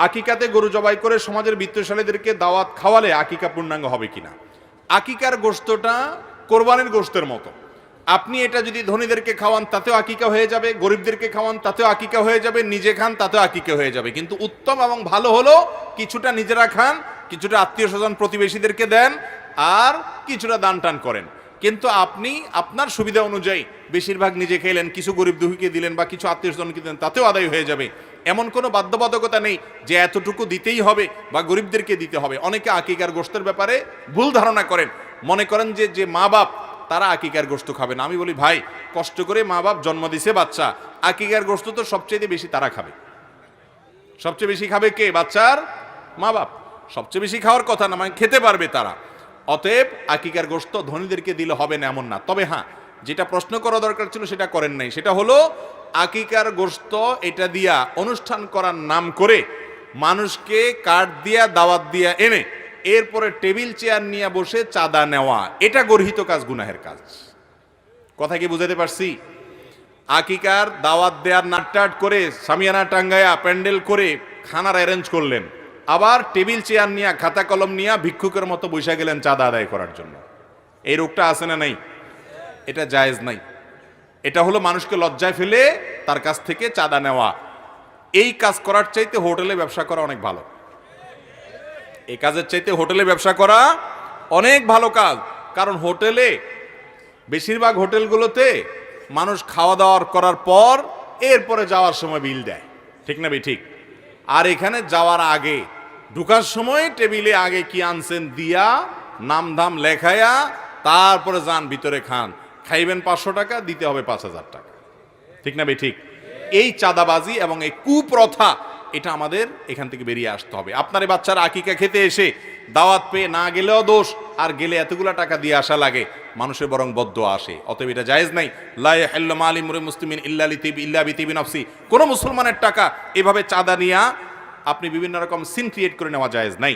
আকিকাতে গরু জবাই করে সমাজের বিত্তশালীদেরকে দাওয়াত খাওয়ালে আকিকা পূর্ণাঙ্গ হবে কিনা। আকিকার গোশতটা কোরবানির গোশতের মতো, আপনি এটা যদি ধনীদেরকে খাওয়ান তাতেও আকিকা হয়ে যাবে, গরিবদেরকে খাওয়ান তাতেও আকিকা হয়ে যাবে, নিজে খান তাতেও আকিকা হয়ে যাবে। কিন্তু উত্তম এবং ভালো হলো কিছুটা নিজেরা খান, কিছুটা আত্মীয় স্বজন প্রতিবেশীদেরকে দেন, আর কিছুটা দান টান করেন। কিন্তু আপনি আপনার সুবিধা অনুযায়ী বেশিরভাগ নিজে খেলেন, কিছু গরিব দুঃখীকে দিলেন বা কিছু আত্মীয় স্বজনকে দিলেন, তাতেও আদায় হয়ে যাবে। এমন কোনো বাধ্যবাধকতা নেই যে এতটুকু দিতেই হবে বা গরিবদেরকে দিতে হবে। অনেকে আকিকার গোশতের ব্যাপারে ভুল ধারণা করেন, মনে করেন যে মা বাপ তারা আকিকার গোশত খাবে না। আমি বলি ভাই, কষ্ট করে মা বাপ জন্ম দিছে বাচ্চা, আকিকার গোশত তো সবচেয়ে বেশি তারা খাবে। সবচেয়ে বেশি খাবে কে? বাচ্চার মা বাপ। সবচেয়ে বেশি খাওয়ার কথা না, মানে খেতে পারবে তারা। অতএব আকিকার গোশত ধনীদেরকে দিলে হবে না এমন না। তবে হ্যাঁ, যেটা প্রশ্ন করা দরকার ছিল সেটা করেন নাই, সেটা হলো আকিকার গোশত এটা দিয়া অনুষ্ঠান করার নাম করে মানুষকে কার্ড দিয়া দাওয়াত দিয়া এনে এরপরে টেবিল চেয়ার নিয়ে বসে চাঁদা নেওয়া, এটা গর্হিত কাজ, গুনাহের কাজ। কথা কি বুঝাতে পারছি? আকিকার দাওয়াত দেওয়ার নাটটাট করে সামিয়ানা টাঙ্গায়া প্যান্ডেল করে খানার অ্যারেঞ্জ করলেন, আবার টেবিল চেয়ার নিয়ে খাতা কলম নিয়ে ভিক্ষুকের মতো বসে গেলেন চাঁদা আদায় করার জন্য। এই রোগটা আছে না নাই? এটা জায়েজ নাই। এটা হলো মানুষকে লজ্জায় ফেলে তার কাছ থেকে চাঁদা নেওয়া। এই কাজ করার চাইতে হোটেলে ব্যবসা করা অনেক ভালো। এই কাজের চাইতে হোটেলে ব্যবসা করা অনেক ভালো কাজ। কারণ হোটেলে, বেশিরভাগ হোটেলগুলোতে মানুষ খাওয়া দাওয়া করার পর এরপরে যাওয়ার সময় বিল দেয়, ঠিক না? ঠিক। আর এখানে যাওয়ার আগে ঢুকার সময় টেবিলে আগে কি আনছেন দিয়া নাম ধাম লেখায়া তারপরে যান ভিতরে খান। খাইবেন 500 টাকা, দিতে হবে 5000 টাকা, ঠিক না? ঠিক। এই চাঁদাবাজি এবং এই কুপ্রথা, এটা আমাদের এখান থেকে বেরিয়ে আসতে হবে। আপনার এই বাচ্চারা আকিকা খেতে এসে দাওয়াত পেয়ে না গেলেও দোষ, আর গেলে এতগুলা টাকা দিয়ে আসা লাগে, মানুষের বরং বদদোয়া আসে। অতএব এটা জায়েজ নাই। লা ইয়াহিল্লু মালি ইমরিইন মুসলিমিন ইল্লা বিতিবি নাফসি। কোন মুসলমানের টাকা এভাবে চাঁদা নিয়া আপনি বিভিন্ন রকম সিন ক্রিয়েট করে নেওয়া জায়েজ নাই।